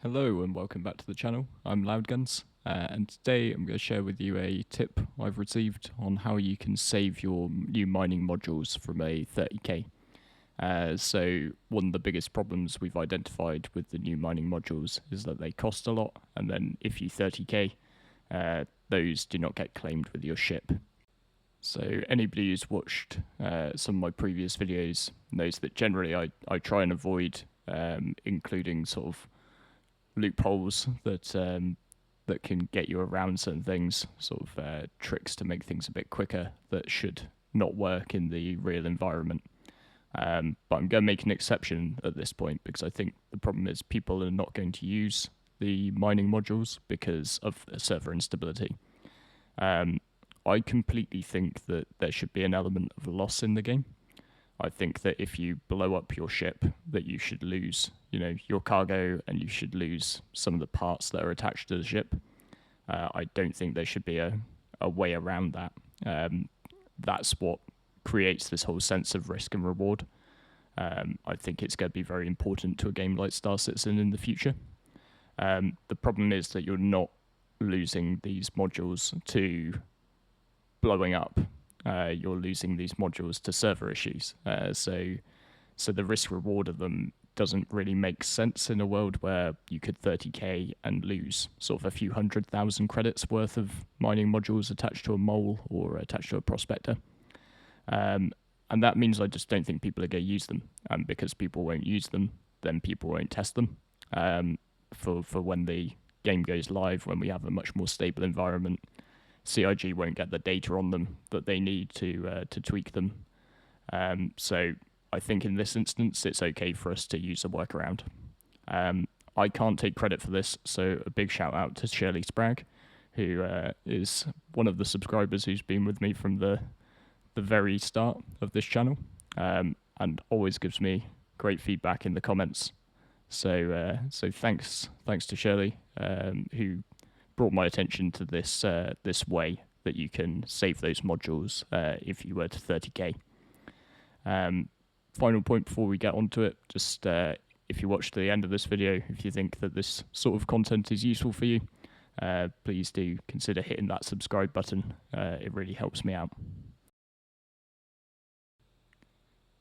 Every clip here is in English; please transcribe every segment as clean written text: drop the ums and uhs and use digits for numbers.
Hello and welcome back to the channel. I'm Loudguns, and today I'm going to share with you a tip I've received on how you can save your new mining modules from a 30k. So one of the biggest problems we've identified with the new mining modules is that they cost a lot, and then if you 30k, those do not get claimed with your ship. So anybody who's watched some of my previous videos knows that generally I try and avoid including sort of loopholes that can get you around certain things, sort of tricks to make things a bit quicker that should not work in the real environment. But I'm going to make an exception at this point because I think the problem is people are not going to use the mining modules because of the server instability. I completely think that there should be an element of loss in the game. I think that if you blow up your ship, that you should lose, your cargo, and you should lose some of the parts that are attached to the ship. I don't think there should be a way around that. That's what creates this whole sense of risk and reward. I think it's going to be very important to a game like Star Citizen in the future. The problem is that you're not losing these modules to blowing up. You're losing these modules to server issues. So the risk reward of them doesn't really make sense in a world where you could 30k and lose sort of a few 100,000 credits worth of mining modules attached to a mole or attached to a prospector. And that means I just don't think people are going to use them. And because people won't use them, then people won't test them for when the game goes live, when we have a much more stable environment. CIG won't get the data on them that they need to tweak them. So I think in this instance, it's okay for us to use a workaround. I can't take credit for this, so a big shout out to Shirley Spragg, who is one of the subscribers who's been with me from the very start of this channel, and always gives me great feedback in the comments. So thanks to Shirley, who brought my attention to this way that you can save those modules if you were to 30k. Final point before we get onto it, just if you watch to the end of this video, if you think that this sort of content is useful for you, please do consider hitting that subscribe button. It really helps me out.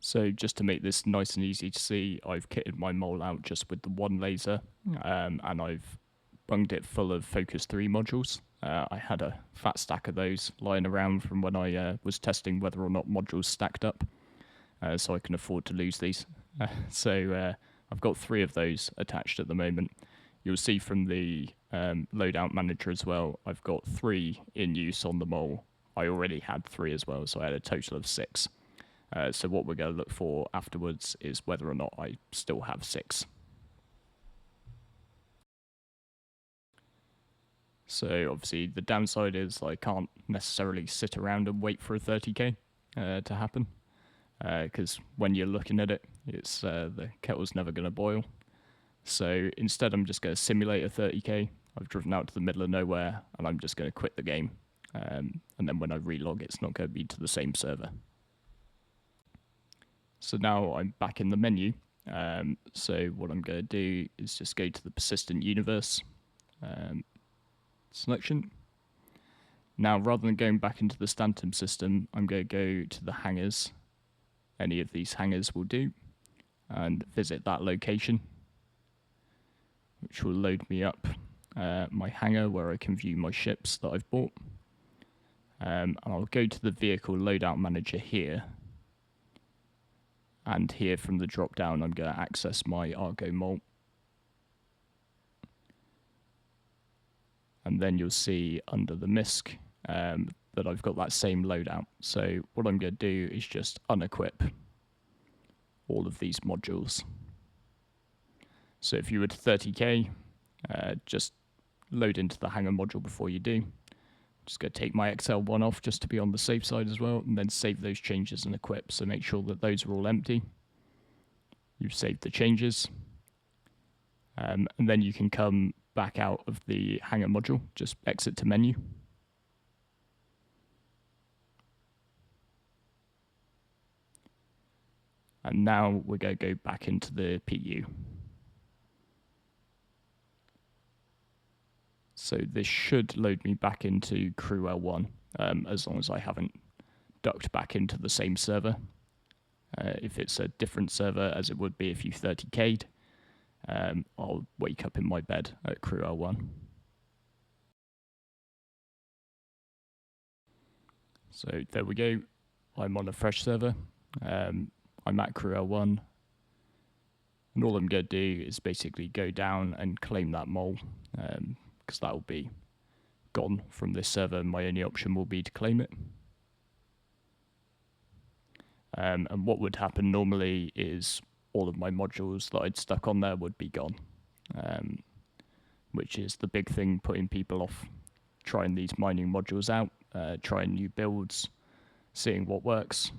So just to make this nice and easy to see, I've kitted my mole out just with the one laser, and I've bunged it full of Focus 3 modules. I had a fat stack of those lying around from when I was testing whether or not modules stacked up, so I can afford to lose these. So I've got 3 of those attached at the moment. You'll see from the loadout manager as well, I've got 3 in use on the mole. I already had 3 as well, so I had a total of 6. So what we're going to look for afterwards is whether or not I still have 6. So obviously the downside is I can't necessarily sit around and wait for a 30k to happen, because when you're looking at it, it's the kettle's never going to boil. So instead I'm just going to simulate a 30k. I've driven out to the middle of nowhere and I'm just going to quit the game. And then when I relog, it's not going to be to the same server. So now I'm back in the menu. So what I'm going to do is just go to the persistent universe selection. Now, rather than going back into the Stanton system, I'm going to go to the hangars. Any of these hangars will do, and visit that location, which will load me up my hangar where I can view my ships that I've bought. And I'll go to the vehicle loadout manager here. And here from the drop down, I'm going to access my Argo mole. And then you'll see under the MISC that I've got that same loadout. So what I'm going to do is just unequip all of these modules. So if you were to 30k, just load into the hangar module before you do. Just going to take my XL1 off just to be on the safe side as well, and then save those changes and equip. So make sure that those are all empty. You've saved the changes. And then you can come back out of the hangar module, just exit to menu. And now we're going to go back into the PU. So this should load me back into Crewell 1, as long as I haven't ducked back into the same server. If it's a different server, as it would be if you 30k'd, I'll wake up in my bed at Crewell 1. So there we go. I'm on a fresh server. I'm at Crewell 1. And all I'm going to do is basically go down and claim that mole, because that will be gone from this server. My only option will be to claim it. And what would happen normally is all of my modules that I'd stuck on there would be gone, which is the big thing putting people off trying these mining modules out, trying new builds, seeing what works.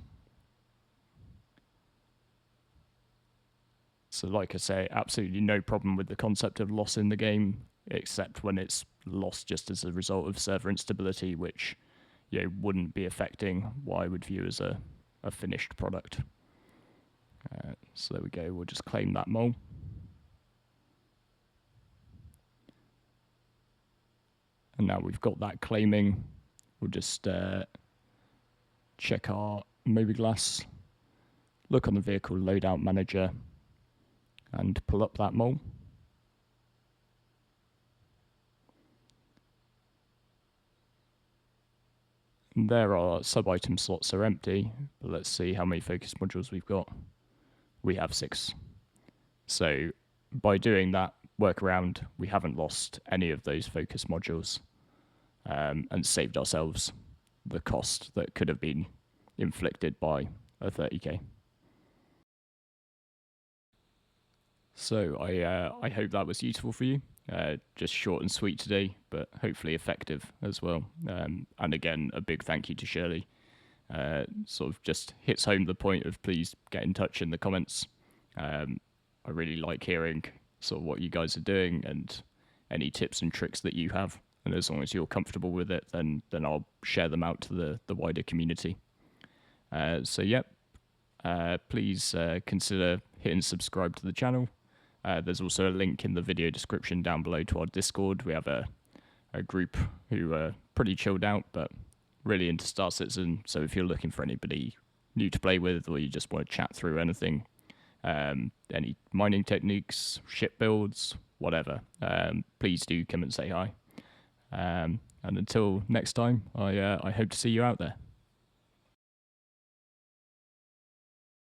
So like I say, absolutely no problem with the concept of loss in the game, except when it's lost just as a result of server instability, which wouldn't be affecting what I would view as a finished product. So there we go, we'll just claim that mole. And now we've got that claiming, we'll just check our Mobilglass, look on the vehicle loadout manager, and pull up that mole. And there our sub-item slots are empty, but let's see how many focus modules we've got. We have 6. So by doing that workaround, we haven't lost any of those focus modules, and saved ourselves the cost that could have been inflicted by a 30k. So I hope that was useful for you. Just short and sweet today, but hopefully effective as well. And again, a big thank you to Shirley. Sort of just hits home the point of please get in touch in the comments. I really like hearing sort of what you guys are doing and any tips and tricks that you have. And as long as you're comfortable with it, then I'll share them out to the wider community. So yep, please consider hitting subscribe to the channel. There's also a link in the video description down below to our Discord. We have a group who are pretty chilled out, but really into Star Citizen. So if you're looking for anybody new to play with, or you just want to chat through anything, any mining techniques, ship builds, whatever, please do come and say hi. And until next time, I hope to see you out there.